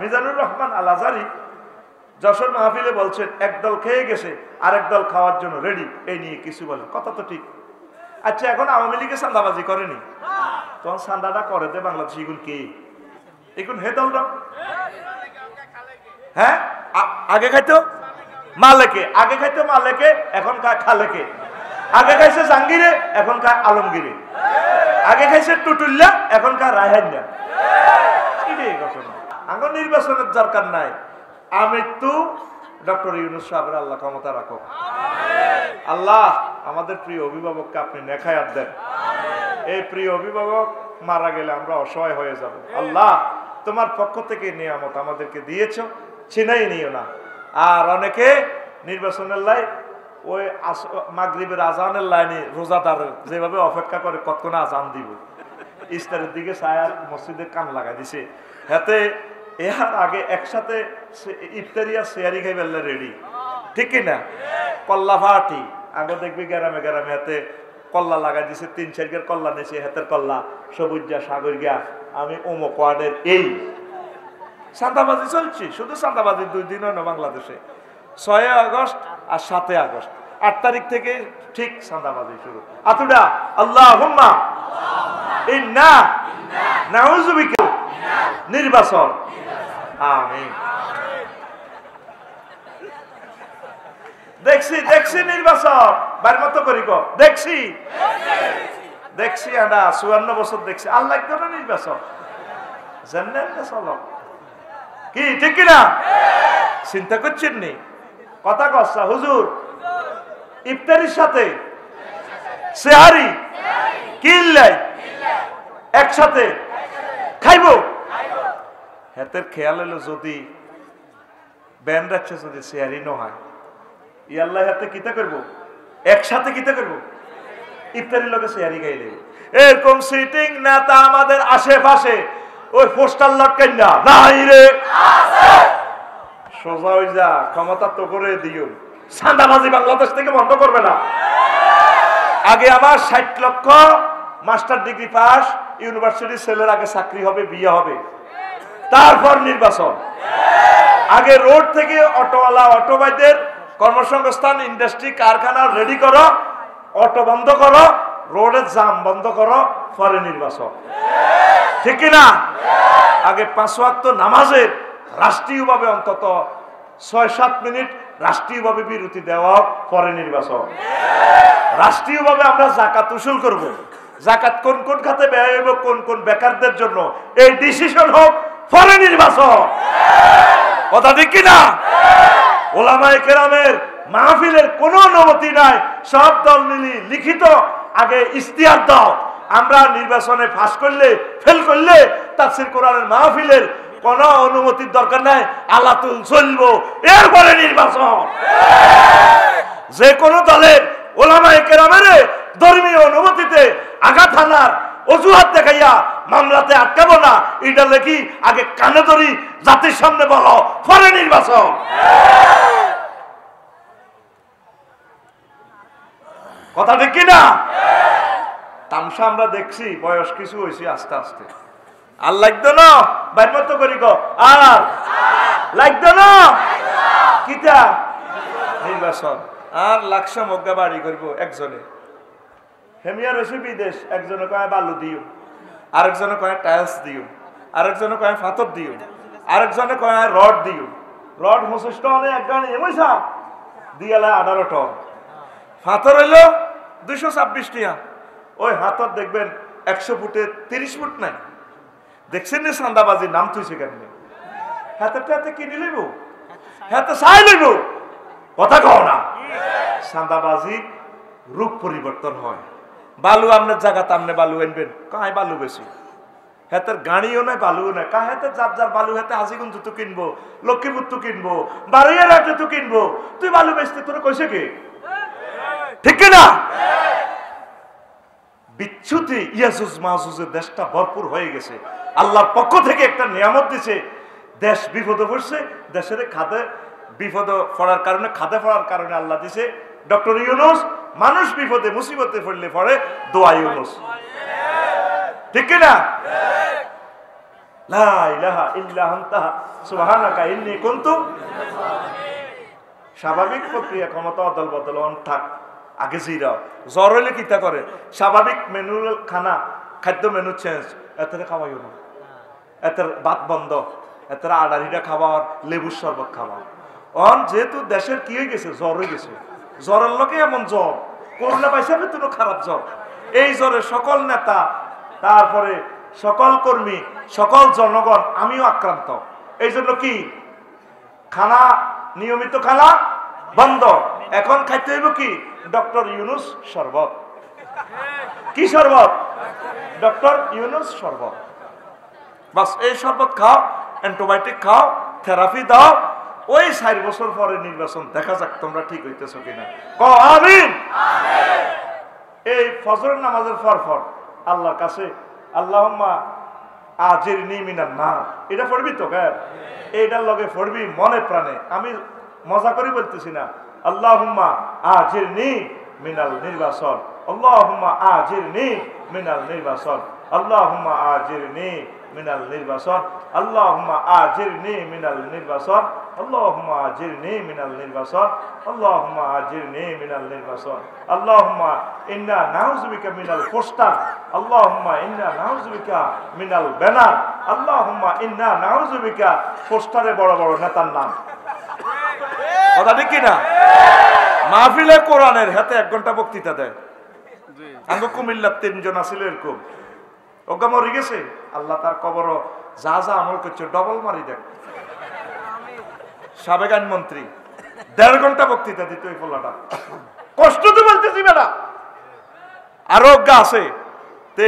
মিজানুর রহমান আল আজারি যশোর মাহফিলে বলছেন, একদল খেয়ে গেছে আরেক দল খাওয়ার জন্য রেডি, এই নিয়ে কিছু বলেন, কথা তো ঠিক। আচ্ছা, এখন আওয়ামী লীগে চাঁদাবাজি করেনি, তখন চাঁদাটা করে দে বাংলাদেশ, এগুলো কে? এখন হে দলটা হ্যাঁ আগে খাইতো মালেকে, আগে খাইতো মালেকে, এখন খায় খালেকে। আগে খাইছে জাহাঙ্গীরে, এখন খায় আলমগীরে। আগে খাইছে টুটুল্লা, এখন খায় রায়হান্না। এটাই ঘটনা। এখন নির্বাচনের দরকার নাই। আমৃত্যু ডক্টর ইউনূস সাহেবের আল্লাহ ক্ষমতা রাখো। আল্লাহ আমাদের প্রিয় অভিভাবককে আপনি নেখায়াত দেন। এই প্রিয় অভিভাবক মারা গেলে আমরা অসহায় হয়ে যাব। আল্লাহ তোমার পক্ষ থেকে নিয়ামত আমাদেরকে দিয়েছ, ছিনাই নিও না। আর অনেকে নির্বাচনের লাই ওই মাগরিবের আজানের লাইনে রোজাদার যেভাবে অপেক্ষা করে কতক্ষণ আজান দিব, ইস্তারের দিকে ছায়ার মসজিদে কান লাগাই দিছে, হাতে এর আগে একসাথে ইফতারিয়া শেয়ারি খাই বেললে রেডি, ঠিক কিনা? কল্লা ফাটি আগে দেখবি গ্রামে গ্রামে হাতে কল্লা লাগাই দিছে, 3-4 কল্লা নিয়েছে, হাতের কল্লা সবুজ যা সাগর গিয়া আমি অমুক ওয়ার্ডের। এই চাঁদাবাজি চলছে, শুধু চাঁদাবাজি 2 দিন হয় না বাংলাদেশে, 6 আগস্ট আর 7 আগস্ট, 8 তারিখ থেকে ঠিক চাঁদাবাজি শুরু। আতুডা আল্লাহুম্মা ইন্না নাউযু বিকা নির্বাচন, আমিন। দেখছি দেখছি নির্বাচন বার মতো করি কো, দেখছি দেখছি আনা 54 বছর দেখছি, আল্লাহ একদম নির্বাচন জানেন না চলো কি, ঠিক কিনা? চিন্তা করছেন নি? কথা কচ্ছা হুজুর, ইফতারির সাথে সেহারি কিল্লাই একসাথে খাইব, হাতের খেয়াল হলো যদি ব্যান রাখছে, যদি সেহারি ন হয়, ইয়াল্লাহ হাতে কিতা করবো, একসাথে কিতা করবো, ইফতারির লোকে সেহারি গাইলে। এরকম সিটিং নেতা আমাদের আশেপাশে ওই পোস্টার লটকাই না নাই রে, সোজা হয়ে যা, ক্ষমতা তো করে দিও, চাঁদাবাজি বাংলাদেশ থেকে বন্ধ করবে না। আগে আমার 60 লক্ষ মাস্টার ডিগ্রি পাস ইউনিভার্সিটির ছেলের আগে চাকরি হবে, বিয়ে হবে, তারপর নির্বাচন। আগে রোড থেকে অটোওয়ালা অটোবাইদের কর্মসংস্থান, ইন্ডাস্ট্রি, কারখানা রেডি করো, অটো বন্ধ করো, রোডের জাম বন্ধ করো, পরে নির্বাচন, ঠিক কিনা? আগে 5 ওয়াক্ত নামাজের রাষ্ট্রীয়ভাবে অন্তত 6-7 মিনিট রাষ্ট্রীয়ভাবে বিরতি দেওয়া, পরে নির্বাচন। রাষ্ট্রীয়ভাবে আমরা যাকাত উসুল করব, যাকাত কোন কোন খাতে ব্যয় হইব, কোন কোন বেকারদের জন্য, এই ডিসিশন হোক, পরে নির্বাচন। কথা ঠিক কিনা? ওলামায়ে কেরামের মাহফিলের কোনো অনুমতি নাই, সব দল মিলি লিখিত আগে ইশতিহার দাও, আমরা নির্বাচনে পাস করলে ফেল করলে তাফসীর কোরআনের মাহফিলের কোনো অনুমতির দরকার নাই, আলাতুল চলবো, এরপরে নির্বাচন। যে কোনো দলের ওলামায়ে কেরামের ধর্মীয় অনুমতিতে আঘাত হানার অজুহাত দেখাইয়া মামলাতে আটকাবো না, এটা লেখি আগে কানে ধরি, জাতির সামনে বলো, পরে নির্বাচন। কথা ঠিক কিনা? তামসা আমরা দেখছি, বয়স কিছু হয়েছে আস্তে আস্তে, আর লাগতো না বাইর মতো করি গো, আর লাগতো না কিতা নির্বাচন, আর লাকসা মগ্গা বাড়ি করবো একজনে, হেমিয়া রয়েছে বিদেশ, একজনে কয় বালু দিও, আরেকজনে কয় টাইলস দিও, আরেকজনে কয় ফাতর দিও, আরেকজনে কয় রড দিও, রড 25 টনে একজনে এমইসা দিয়ালা 18 টন, ফাতর হইল 226 টিয়া। ওই হাতর দেখবেন 100 ফুটে 30 ফুট নাই, দেখছেন না চাঁদাবাজির নাম তুইছে কেমনি, হাতেরটা হাতে কিনে লইব, হাতে চাই লইব, কথা কও না। চাঁদাবাজি রূপ পরিবর্তন হয়, বালু আপনার জায়গাতে আপনি বালু আনবেন, কায় বালু বেশি, হাতের গাড়িও নাই বালুও নাই, কায় হাতে যার যার বালু হাতে হাজিগঞ্জ তো কিনবো, লক্ষ্মীপুর তো কিনবো, বারুইয়ারহাটে তো কিনবো, তুই বালু বেচতে তোর কইছে কে, ঠিক না? বিচ্ছুতি ইয়াজুজ মাহুজের দেশটা ভরপুর হয়ে গেছে, আল্লাহর পক্ষ থেকে একটা নিয়ামত দিছে, দেশ বিপদে পড়ছে, দেশের খাদে বিপদে পড়ার কারণে, খাদে পড়ার কারণে আল্লাহ দিছে ডক্টর ইউনূস, মানুষ বিপদে মুসিবতে পড়লে পড়ে দোয়া ইউনূস, ঠিক কিনা? লা ইলাহা ইল্লা আনতা সুবহানাকা ইন্নী কুনতু। স্বাভাবিক প্রক্রিয়া ক্ষমতা অদল বদল থাক আগে জিরাও জ্বর হইলে কিতা করে স্বাভাবিক মেনু খানা খাদ্য মেনু চেঞ্জ এতে খাওয়াইও না এতে ভাত বন্ধ এতে আড়াড়িটা খাওয়ার লেবুর শরবত খাওয়া অন যেহেতু দেশের কি হয়ে গেছে জ্বর হয়ে গেছে জ্বরের লোকে এমন জ্বর করোনা পাইছে তো খারাপ জ্বর এই জ্বরে সকল নেতা তারপরে সকল কর্মী সকল জনগণ আমিও আক্রান্ত এই জন্য কি খানা নিয়মিত খানা বন্ধ এখন খাইতে হইব কি ডক্টর ইউনুস শরবত কি শরবত ডক্টর ইউনুস শরবত বাস এই শরবত খাও অ্যান্টিবায়োটিক খাও থেরাপি দাও ওই 4 বছর পরে নির্বাচন দেখা যাক তোমরা ঠিক হইতেছো কিনা কও আমিন এই ফজরের নামাজের পর আল্লাহর কাছে আল্লাহুম্মা আজিরনি মিনান নার এটা পড়বি তো গায় এইটার লগে পড়বি মনে প্রাণে আমি মজা করে বলতেছি না আল্লাহুম্মা আজিরনি মিনাল নির্বাচন আল্লাহুম্মা আজিরনি মিনাল নির্বাচন আল্লাহুম্মা আজিরনি মিনাল নির্বাচন আল্লাহুম্মা আজিরনি মিনাল নির্বাচন আল্লাহুম্মা আজিরনি মিনাল নির্বাচন আল্লাহুম্মা আজিরনি মিনাল নির্বাচন আল্লাহুম্মা ইন্না নাউযু বিকা মিনাল ফুসতান আল্লাহুম্মা ইন্না নাউযু বিকা মিনাল বানান আল্লাহুম্মা ইন্না নাউযু বিকা ফুসতারে বড় বড় নেতার নাম কথা ঠিক কি না মাহফিলে কোরআনের হাতে 1 ঘন্টা বক্তৃতা দেয় আঙ্গ কুমিল্লার 3 জন আছিল এরকম ওগা মরে গেছে আল্লাহ তার কবর যা যা আমল করছে ডবল মারি দেখ সাবেক আইনমন্ত্রী 1.5 ঘন্টা বক্তৃতা দিত এই ফলাটা কষ্ট তো বলতেছি বেটা আরো ওগা আছে তে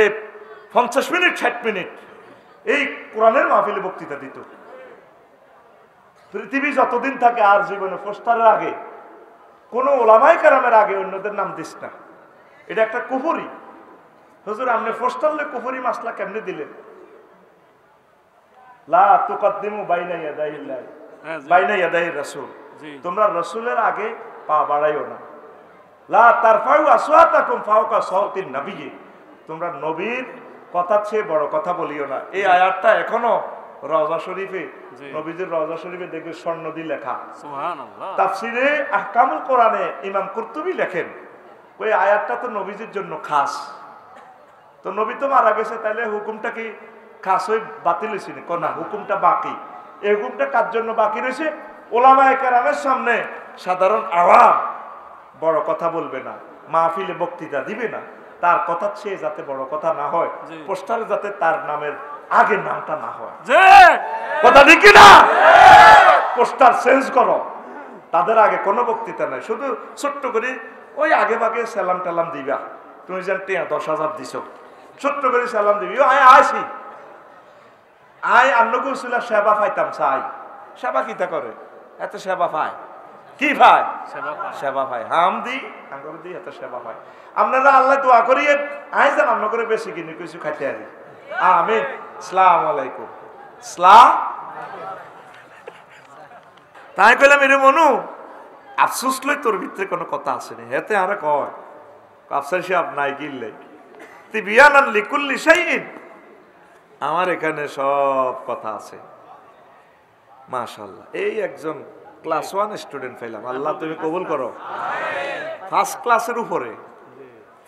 50 মিনিট 60 মিনিট এই কোরআনের মাহফিলে বক্তৃতা দিত পৃথিবী যতদিন থাকে আর জীবনে পোস্টারের আগে কোন ওলামায়ে কেরামের আগে অন্যদের নাম দিস না এটা একটা কুফরি হুজুর আপনি পোস্টারলে কুফরি মাসলা কেমনে দিলেন লা তুকদ্দিমু বাইনা ইয়াদাইল্লাহ বাইনা ইয়াদাইর রাসূল তোমরা রাসূলের আগে পা বাড়াইও না লা তারফাউ আসওয়াতাকুম ফাওকা সাওতিন নবী তোমরা নবীর কথা চেয়ে বড় কথা বলিও না এই আয়াতটা এখনো রওজা শরীফে নবীজির রওজা শরীফে দেখবে স্বর্ণ দিয়ে লেখা সুবহানাল্লাহ তাফসিরে আহকামুল কোরআনে ইমাম কুরতুবী লেখেন ওই আয়াতটা তো নবীজির জন্য খাস তো নবী তো মারা গেছে তাহলে হুকুমটা কি খাস হয়ে বাতিল হয়েছে না হুকুমটা বাকি এই হুকুমটা কার জন্য বাকি রয়েছে ওলামায়ে কেরামের সামনে সাধারণ আওয়াম বড় কথা বলবে না মাহফিলে বক্তৃতা দিবে না তার কথা চেয়ে যাতে বড় কথা না হয় পোস্টারে যাতে তার নামের আগে নামটা না হয় কথা ঠিক না পোস্টার চেঞ্জ করো তাদের আগে কোনো বক্তৃতা নাই শুধু ছোট্ট করে ওই আগে ভাগে সালাম টালাম দিবা তুমি যেন 10,000 দিছ ছোট্ট করে সালাম দিবি আয় আসি আয় আন্নকুসুলা সেবা পাইতাম চাই সেবা কিতা করে এত সেবা পায় কি পায় সেবা পায় হাম দি আঙ্গুর দি এত সেবা পায় আপনারা আল্লাহ দোয়া করিয়ে আয় যান আমরা করে বেশি কিনে কিছু খাইতে আরি আমিন আসসালামু আলাইকুম সালাম তাই কইলাম এর মনু আফসোস লই তোর ভিতরে কোনো কথা আছে না হেতে আরে কয় আফসোস সাহেব নাই কিনলে তিবিয়ানান লিকুল্লি শাইইন আমার এখানে সব কথা আছে মাশাআল্লাহ এই একজন ক্লাস 1 স্টুডেন্ট পেলাম আল্লাহ তুমি কবুল করো ফার্স্ট ক্লাসের উপরে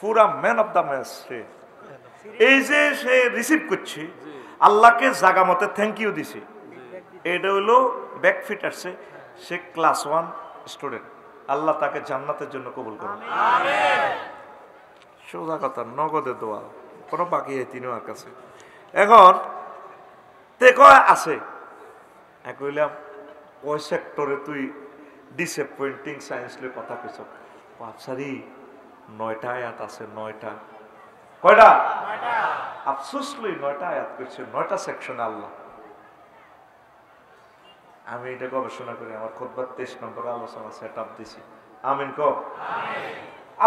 পুরা ম্যান অফ দা ম্যাচ এই যে সে রিসিভ করছে আল্লাহকে জায়গা মতে থ্যাংক ইউ দিছি এটা হলো ব্যাক ফিট আসছে সে ক্লাস 1 স্টুডেন্ট আল্লাহ তাকে জান্নাতের জন্য কবুল করুন আমিন সোজা কথা নগদে দোয়া কোনো বাকি তিনিও কাছে এখন তে কয় আছে কইলাম ওই সেক্টরে তুই ডিসঅ্যাপয়েন্টিং সায়েন্স লে কথা কইছ বাপসারি 9টা আয়াত আছে 9টা কয়টা 9টা আফসোস লই 9টা আয়াত কইছে 9টা সেকশন আল্লাহ আমি এটা গবেষণা করে আমার খুতবার 23 নম্বর আলোচনা সেটআপ দিছি আমিন কো আমিন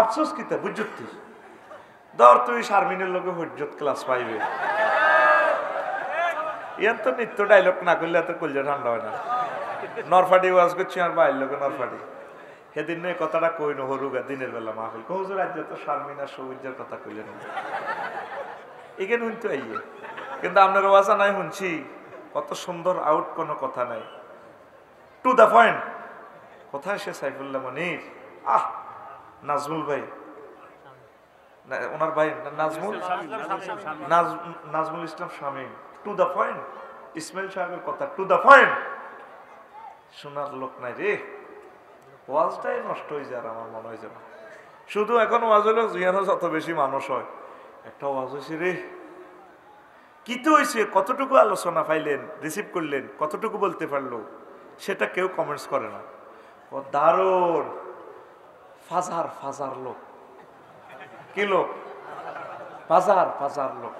আফসোস কিতা বুঝতি দর তুই শারমিনের লগে হুজ্জত ক্লাস পাইবে ইয়ান তো নিত্য ডায়লগ না করলে তো কলজা ঠান্ডা হয় না নরফাটি ওয়াজ করছি আর বাইর লগে নরফাটি সেদিন এই কথাটা কই ন হরুগা দিনের বেলা মাহফিল হুজুর আজ তো শারমিনা সৌর্যের কথা কইলেন এখানে শুনতে আইয়ে কিন্তু আপনার ওয়াজা নাই শুনছি কত সুন্দর আউট, কোনো কথা নাই, টু দ্য পয়েন্ট। কোথায় সে সাইফুল্লাহ মনির? নাজমুল ভাই, ওনার ভাই Nazmul Islam Shamim, to the point. Ismail সাহেবের কথা টু দ্য পয়েন্ট, শোনার লোক নাই রে। ওয়াজটাই নষ্ট হয়ে যায় আমার মনে হয় যেন। শুধু এখন ওয়াজ হলো জিয়ানো যত বেশি মানুষ হয়, একটা ওয়াজ হয়েছে রে, কি তো হয়েছে, কতটুকু আলোচনা পাইলেন, রিসিভ করলেন, কতটুকু বলতে পারলো, সেটা কেউ কমেন্টস করে না। ও দারুণ ফাজার ফাজার লোক, কি লোক? ফাজার ফাজার লোক।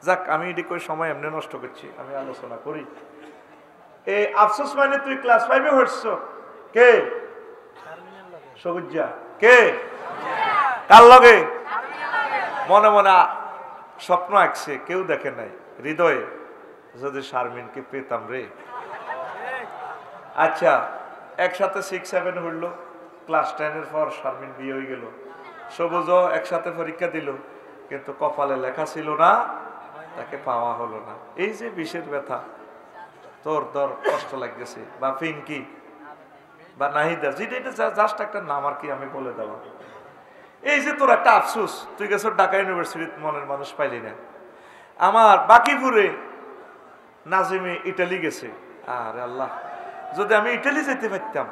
যাক, আমি এটি করে সময় এমনি নষ্ট করছি, আমি আলোচনা করি। এই আফসোস মানে তুই ক্লাস 5-এ হচ্ছ, কে? সবুজা কে? কার লগে? মনে মনে স্বপ্ন আঁকছে, কেউ দেখে নাই, হৃদয়ে যদি শারমিনকে পেতাম রে। আচ্ছা, একসাথে 6-7 হইল, ক্লাস 10-এর পর শারমিন বিয়ে হয়ে গেল। সবুজও একসাথে পরীক্ষা দিল, কিন্তু কপালে লেখা ছিল না, তাকে পাওয়া হলো না। এই যে বিষের ব্যথা, তোর দর কষ্ট লাগতেছে, বা পিঙ্কি বা নাহিদা, যেটা জাস্ট একটা নাম আর কি, আমি বলে দেওয়া। এই যে তোর একটা আফসোস, তুই গেছ ঢাকা ইউনিভার্সিটির মনের মানুষ পাইলি না। আমার বাকিপুরে নাজিমে ইটালি গেছে, আরে আল্লাহ, যদি আমি ইটালি যেতে পারতাম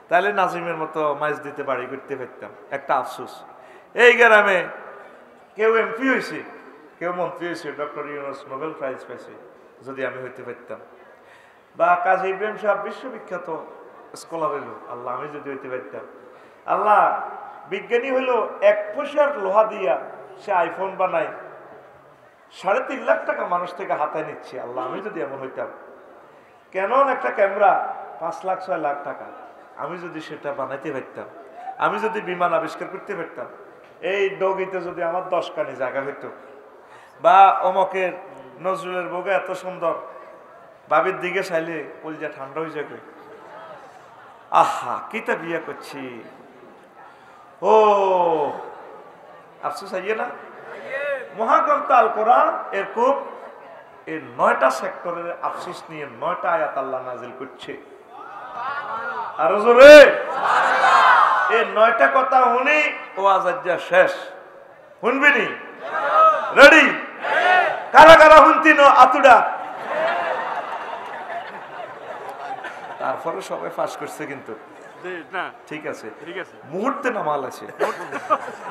তাহলে নাজিমের মতো মাছ দিতে বাড়ি করতে পারতাম, একটা আফসোস। এই গ্রামে কেউ এমপি হয়েছে, কেউ মন্ত্রী হয়েছে, ডক্টর ইউনুস নোবেল প্রাইজ পাইছে, যদি আমি হইতে পারতাম। বা কাজী ইব্রাহিম সাহেব বিশ্ববিখ্যাত স্কলার হইল, আল্লাহ আমি যদি হইতে পারতাম। আল্লাহ বিজ্ঞানী হইল 1 পয়সার লোহা দিয়া সে আইফোন বানায়, 3.5 লাখ টাকা মানুষ থেকে হাতায় নিচ্ছে, আল্লাহ আমি যদি এমন হইতাম। ক্যানন একটা ক্যামেরা 5 লাখ 6 লাখ টাকা, আমি যদি সেটা বানাইতে পারতাম, আমি যদি বিমান আবিষ্কার করতে পারতাম, এই ডগিতে যদি আমার 10 কানি জায়গা হইত, বা অমকের নজরুলের বউকে এত সুন্দর, বাবির দিকে চাইলে কলিজা ঠান্ডা হয়ে যাবে। আহা, কিতা বিয়ে করছি, ও আফসোস আইয়ে না। মহাগ্রন্থ আল কোরআন এরকম এই 9টা সেক্টরের আফসোস নিয়ে 9টা আয়াত আল্লাহ নাজিল করছে। আর জোরে এই 9টা কথা শুনি ও আজাজ্জা শেষ, শুনবি নি? রেডি? কারা কারা শুনতি ন আতুডা? তারপরে সবাই ফাঁস করছে, কিন্তু ঠিক আছে, মুহূর্তে নামাল আছে,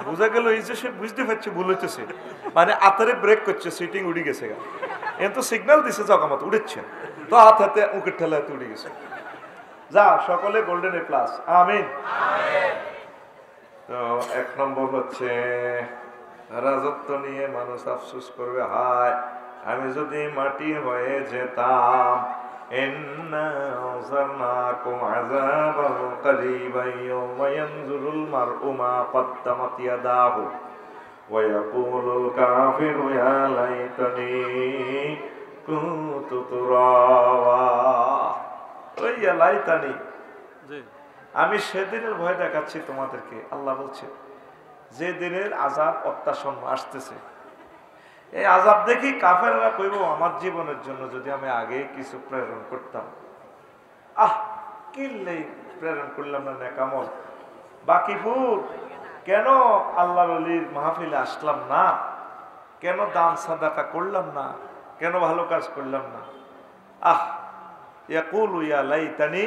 বোঝা গেল এই যে সে বুঝতে পারছে ভুল হইতেছে, মানে আতারে ব্রেক করছে, সিটিং উড়ে গেছে, এ তো সিগন্যাল দিছে জগামত উড়েছে, তো হাত হাতে উঁকের ঠেলা হাতে উড়ে গেছে। যা, সকলে গোল্ডেন এ প্লাস, আমিন। তো 1 নম্বর হচ্ছে রাজত্ব নিয়ে মানুষ আফসোস করবে, হায় আমি যদি মাটি হয়ে যেতাম। إنا أنذرناكم عذابا قريبا يوم ينظر المرء ما قدمت يداه ويقول الكافر يا ليتني كنت ترابا। ওই ইয়া লাইতানি, আমি সেদিনের ভয় দেখাচ্ছি তোমাদেরকে, আল্লাহ বলছে, যে দিনের আযাব অত্যাসন্ন আসতেছে, এই আযাব দেখি কাফেররা কইব, আমার জীবনের জন্য যদি আমি আগে কিছু প্রেরণ করতাম। কিল্লেই প্রেরণ করলাম না নেকামল। বাকিপুর কেন আল্লাহর ওলির মাহফিলে আসলাম না, কেন দান সাদাকা করলাম না, কেন ভালো কাজ করলাম না। ইয়াকুলু ইয়া লাইতানি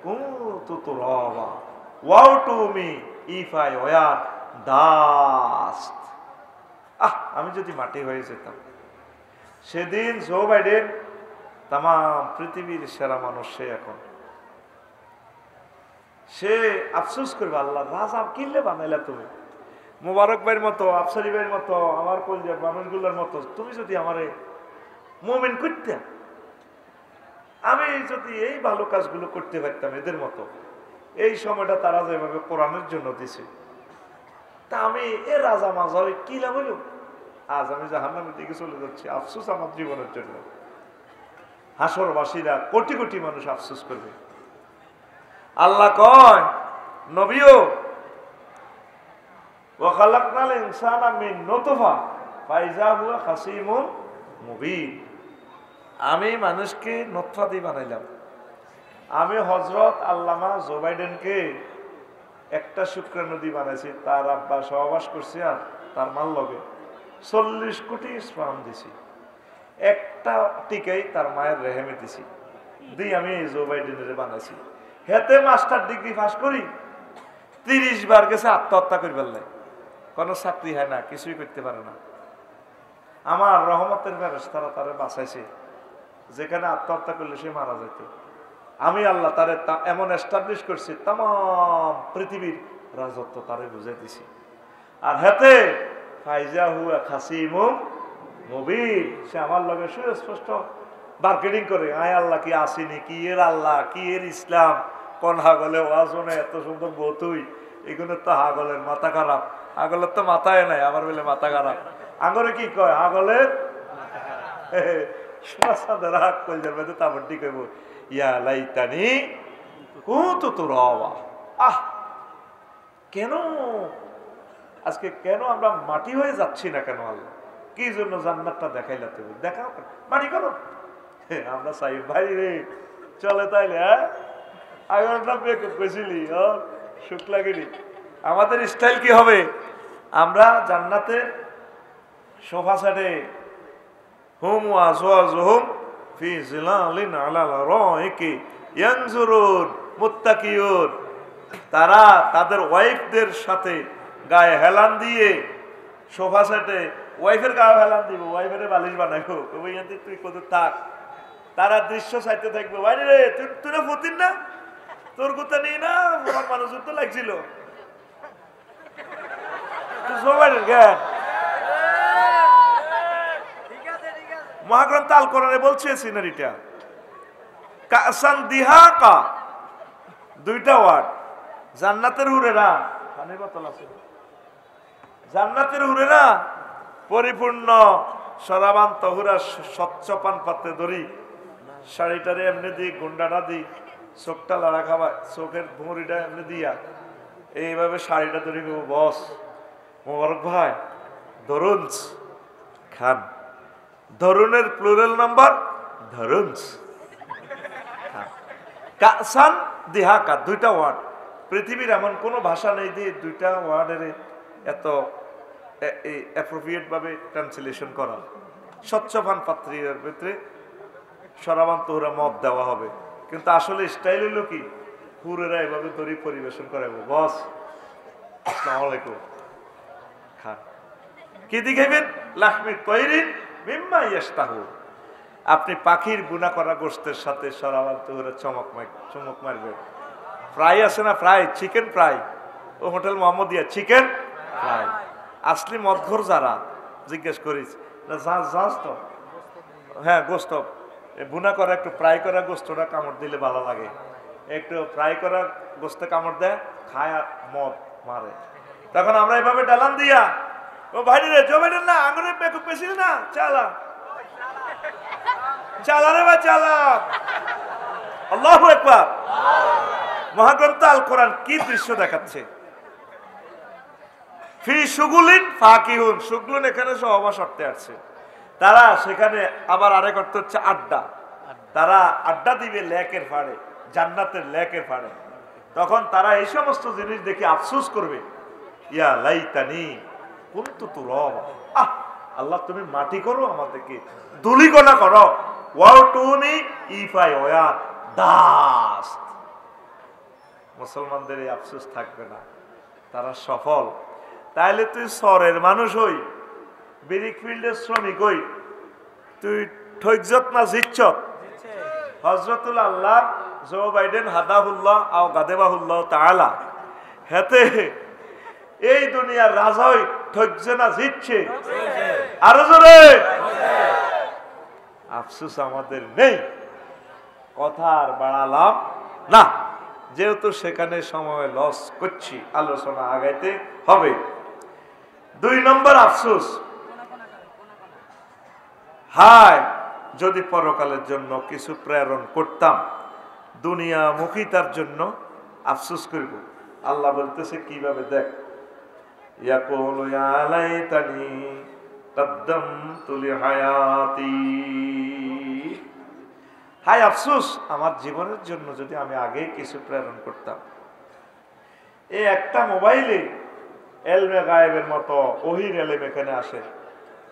কুনতু তুরাবা woe to me if I were dust. আমি যদি মাটি হয়ে যেতাম। সেদিন জো বাইডেন তাম পৃথিবীর সেরা মানুষ, সে এখন সে আফসোস করবে, আল্লাহ রাজা কিনলে বানাইলা তুমি, মোবারক ভাইয়ের মতো, আফসারি ভাইয়ের মতো, আমার কলজার মানুষগুলোর মতো তুমি যদি আমারে মুমিন করতে, আমি যদি এই ভালো কাজগুলো করতে পারতাম এদের মতো, এই সময়টা তারা যেভাবে কোরআনের জন্য দিছে, তা আমি এ রাজা মাজা হয়ে কি লাভ হইল? আজ আমি জাহান্নামের দিকে চলে যাচ্ছি, আফসোস আমার জীবনের জন্য। হাসরবাসীরা কোটি কোটি মানুষ আফসোস করবে। আল্লাহ কয়, নবীও ওয়া খালাকনাল ইনসানা মিন নুতফা ফাইজা হুয়া খাসিমুন মুবিন। আমি মানুষকে নতফা দিয়ে বানাইলাম। আমি হজরত আল্লামা জো বাইডেনকে একটা শুক্রাণু দিয়ে বানাইছি। তার আব্বা সহবাস করছি আর তার মাল লগে 40 কোটি স্পাম দিছি। একটা টিকাই তার মায়ের রেহেমে দিছি দিয়ে আমি জো বাইডেনের বানাইছি। হেতে মাস্টার ডিগ্রি পাস করি 30 বার গেছে আত্মহত্যা করে ফেললে, কোনো চাকরি হয় না, কিছুই করতে পারে না। আমার রহমতের ফেরেশতারা তারে বাঁচাইছে, যেখানে আত্মহত্যা করলে সে মারা যেত। আমি আল্লাহ তারে এমন এস্টাবলিশ করছি, তাম পৃথিবীর রাজত্ব তারে বুঝাই দিছি। আর হেতে ফাইজা হুয়া খাসিমুম মুবিন, সে আমার লগে সুস্পষ্ট মার্কেটিং করে, আয় আল্লাহ কি আসিনি, কি এর আল্লাহ, কি এর ইসলাম, কোন হাগলে ওয়াজনে এত সুন্দর বতুই, এগুলো তো হাগলের মাথা খারাপ। হাগলের তো মাথায় নাই, আমার বলে মাথা খারাপ। আঙরে কি কয় হাগলের কেন আজকে কেন আমরা মাটি হয়ে যাচ্ছি না কেন? আল্লাহ কি জন্য জান্নাতটা দেখাইলা? তুমি দেখাও, মাটি করো। আমরা চাই ভাই রে চলে তাইলে, হ্যাঁ পেয়েছিলি সুখ লাগেনি। আমাদের স্টাইল কি হবে? আমরা জান্নাতে সোফা সেটে হুম ওয়াজওয়াজহুম ফি জিলালিন আলাল আরাইকি ইয়ানজুরুন মুত্তাকিউন, তারা তাদের ওয়াইফদের সাথে গায়ে হেলান দিয়ে সোফা সেটে, ওয়াইফের গায়ে হেলান দিব, ওয়াইফের বালিশ বানাইবো, তুই কত থাক, তারা দৃশ্য চাইতে থাকবে। বাইরে রে তুই না ফতিন না, তোর কথা নেই না, আমার মানুষের তো লাগছিল মহাগ্রন্থ আল কোরআনে বলছে সিনারিটা কাসান দিহাকা, দুইটা ওয়ার্ড। জান্নাতের হুরেরা, জান্নাতের হুরেরা পরিপূর্ণ সরাবান তহুরা স্বচ্ছ পান পাত্রে ধরি, শাড়িটারে এমনি দিই, গুন্ডাটা দিই, চোখটা লড়া খাওয়া, চোখের ভুঁড়িটা এমনি দিয়া এইভাবে শাড়িটা ধরি, বস মোবারক ভাই ধরুন খান। ধরুনের প্লুরাল নাম্বার ধরুন। কাসান দিহাকা, দুইটা ওয়ার্ড। পৃথিবীর এমন কোন ভাষা নেই যে দুইটা ওয়ার্ডের এত অ্যাপ্রোপ্রিয়েট ভাবে ট্রান্সলেশন করা। স্বচ্ছ পান পাত্রের ভিতরে সরাবান তোহরা মদ দেওয়া হবে, কিন্তু আসলে স্টাইল হলো কি, হুরেরা এভাবে ধরি পরিবেশন করাবো, বস আসসালামু আলাইকুম খান। কি দিখাইবেন? লাহমি তৈরিন মিম্মা ইয়াশতাহু, আপনি পাখির গুনা করা গোশতের সাথে সরাবান তোহরা চমক মারবেন। ফ্রাই আছে না, ফ্রাই, চিকেন ফ্রাই, ও হোটেল মোহাম্মদিয়া চিকেন ফ্রাই। আসলি মদঘর যারা জিজ্ঞেস করিস তো, হ্যাঁ গোস্ত বুনা করা, একটু ফ্রাই করা গোস্তটা কামড় দিলে ভালো লাগে, একটু ফ্রাই করা গোস্তে কামড় দেয়, খায় আর মদ মারে। তখন আমরা এভাবে ডালান দিয়া, ও ভাই রে জমেন না আঙুরে বেকুব পেছিল না, চালা চালা রে ভাই চালা। আল্লাহু আকবার। মহাগ্রন্থ আল কোরআন কি দৃশ্য দেখাচ্ছে? ফি সুগুলিন ফাকিহুন, সুগুলিন এখানে সহবাস অর্থে আসছে। তারা সেখানে আবার আরেক অর্থ হচ্ছে আড্ডা, তারা আড্ডা দিবে লেকের পাড়ে, জান্নাতের লেকের পাড়ে। তখন তারা এই সমস্ত জিনিস দেখে আফসোস করবে, ইয়া লাইতানি কুনতু তুরাবা, আহ আল্লাহ তুমি মাটি করো, আমাদেরকে ধুলিকণা করো, ওয়াও টুনি ইফাই ওয়া দাস। মুসলমানদের এই আফসোস থাকবে না, তারা সফল। তাইলে তুই শহরের মানুষ হই, ব্রিক ফিল্ডের শ্রমিক হই, তুই ঠৈজত না জিচ্ছত? হযরতুল আল্লাহ জো বাইডেন হাদাহুল্লাহ আও গাদেবাহুল্লাহ তাআলা, হেতে এই দুনিয়ার রাজা হই ঠৈজে না জিতছে? আরো জোরে। আফসোস আমাদের নেই, কথা আর বাড়ালাম না, যেহেতু সেখানে সময় লস করছি, আলোচনা আগাইতে হবে। 2 নম্বর আফসোস, হায় যদি পরকালের জন্য কিছু প্রেরণ করতাম, দুনিয়ামুখিতার জন্য আফসোস করব। আল্লাহ বলতেছে কিভাবে, দেখ ইয়াকুলু ইয়া লাইতানি قدمت لحياتي হায় আফসোস আমার জীবনের জন্য যদি আমি আগে কিছু প্রেরণ করতাম। এই একটা মোবাইলে এলমে গায়েবের মতো ওহির এলেম এখানে আসে,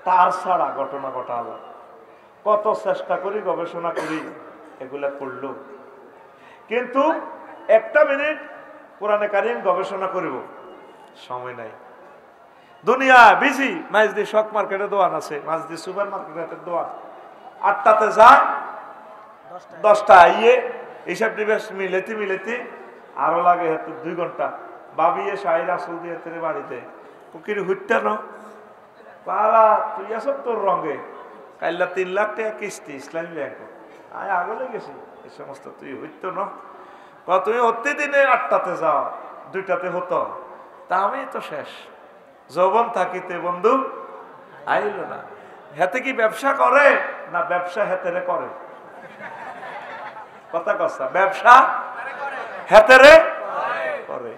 তার ছাড়া ঘটনা ঘটালো। কত চেষ্টা করি, গবেষণা করি, এগুলা করলো, কিন্তু একটা মিনিট কোরআনে কারিম গবেষণা করিব সময় নাই। দুনিয়া বিজি। মাঝদি শক মার্কেটে দোয়ান আছে, মাঝদি সুপার মার্কেটের দোয়ান, 8টাতে যা 10টা আইয়ে এইসব নিবেশ মিলেতে মিলেতে আরো লাগে হয়তো 2 ঘন্টা। বাবিয়ে শাহির আসল দিয়ে তেরে বাড়িতে কুকির হুইটা ন পারা তুই আসব তোর রঙে কাইল্লা 3 লাখ টাকা কিস্তি ইসলামী ব্যাংক আয় আগলে গেছি এই সমস্ত তুই হইতো ন। তুমি হতে দিনে 8টাতে যাও, 2টাতে হতো, তা আমি তো শেষ। যৌবন থাকিতে বন্ধু আইল না। হেতে কি ব্যবসা করে না ব্যবসা হেতেরে করে? কথা কথা, ব্যবসা হেতেরে করে।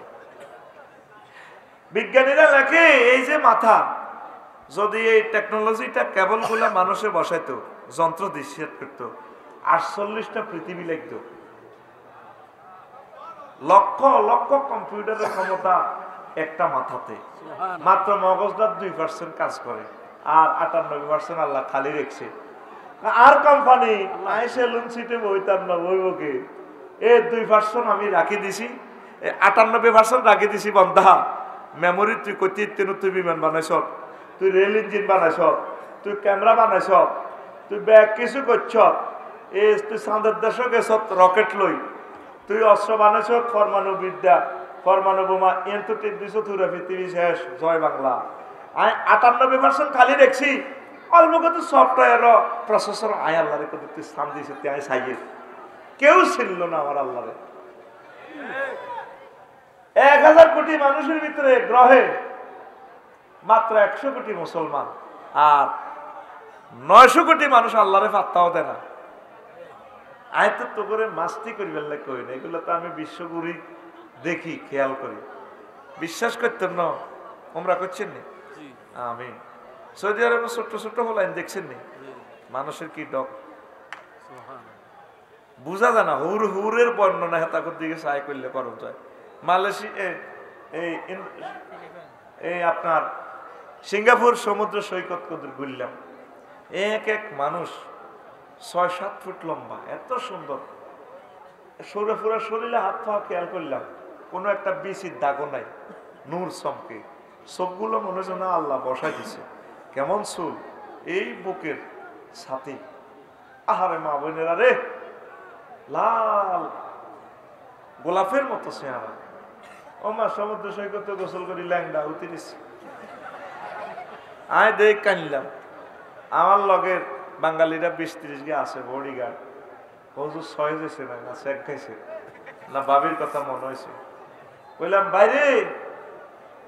বিজ্ঞানীরা লেখে এই যে মাথা, যদি এই টেকনোলজিটা কেবল গুলা মানুষে বসাইতো, যন্ত্র দৃশ্যের করতো, 48টা পৃথিবী লিখত। লক্ষ লক্ষ কম্পিউটারের ক্ষমতা একটা মাথাতে, মাত্র মগজটার 2% কাজ করে, আর 98% আল্লাহ খালি রেখছে। আর কোম্পানি সেলুন সিটে বইতাম না, বইবকে এই 2% আমি রাখি দিছি, 98% রাখি দিছি। বন্ধা মেমোরি তুই কতি, তুই বিমান বানাইছ, তুই রেল ইঞ্জিন বানাইছ, তুই ক্যামেরা বানাইছ, তুই ব্যাগ কিছু করছ, তুই চাঁদের দেশে গেছ রকেট লই, তুই অস্ত্র বানাইছ, পরমাণু বিদ্যা, পরমাণু বোমা এত টিপ দিছ, তুই পৃথিবী শেষ, জয় বাংলা। আমি 98% খালি দেখছি। অল্প কত সফটওয়্যার প্রসেসর আয় আল্লাহরে কত তুই স্থান দিয়েছে, তুই সাইয়ে কেউ ছিল না আমার আল্লাহরে। 1000 কোটি মানুষের ভিতরে গ্রহে মাত্র 100 কোটি মুসলমান, আর 900 কোটি মানুষ আল্লাহরে পাত্তাও দেয় না। আয় তো করে মাস্তি করি বেলা কই না, এগুলো তো আমি বিশ্বগুরি দেখি, খেয়াল করি। বিশ্বাস করতেন না? তোমরা করছেন নি? আমি সৌদি আরবে ছোট্ট ছোট্ট হলাইন দেখছেন নি? মানুষের কি ডক বুঝা যায় না। হুরের বর্ণনা হেতাকর দিকে সাই করলে করম যায়। মালয়েশিয়া এই আপনার সিঙ্গাপুর সমুদ্র সৈকত কদর ঘুরলাম, এক এক মানুষ 6-7 ফুট লম্বা, এত সুন্দর সরে ফুরা শরীরে হাত পা খেয়াল করলাম, কোনো একটা বিচির দাগও নাই, নূর চমকে, চোখগুলো মনে হচ্ছে না আল্লাহ বসাই দিছে। কেমন চুল, এই বুকের ছাতি, আহারে মা বোনেরা রে, লাল গোলাপের মতো চেহারা। ও মা সমুদ্র সৈকতে গোসল করি ল্যাংডা উতিরিস, আয় দেখ কানলাম। আমার লগের বাঙালিরা 20-30 গে আছে বডিগার্ড, হজুর 6 যেছে না চেক খাইছে না বাবির কথা মনে হয়েছে। বললাম বাইরে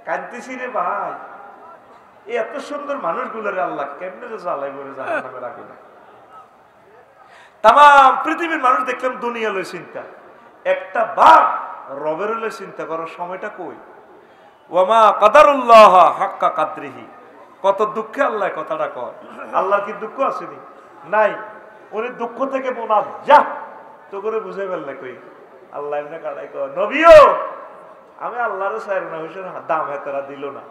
কান্তিছি রে ভাই, এত সুন্দর মানুষগুলোর আল্লাহ কেমনে যে জ্বালাই বলে জাহান্নামের আগুনে। তাম পৃথিবীর মানুষ দেখলাম দুনিয়া লই চিন্তা, একটা বাপ রবের লই চিন্তা করার সময়টা কই? ওয়ামা কাদারুল্লাহ হাক্কা কাদরিহি। কত দুঃখে আল্লাহ কথাটা কয়। আল্লাহর কি দুঃখ আসেনি? নাই। উনি দুঃখ থেকে মোনাফ যা তো করে বুঝে ফেললে কই আল্লাহ এমনি কাটাই কয়, নবীও আমি আল্লাহরে চাই না, দাম হেতারা দিল না।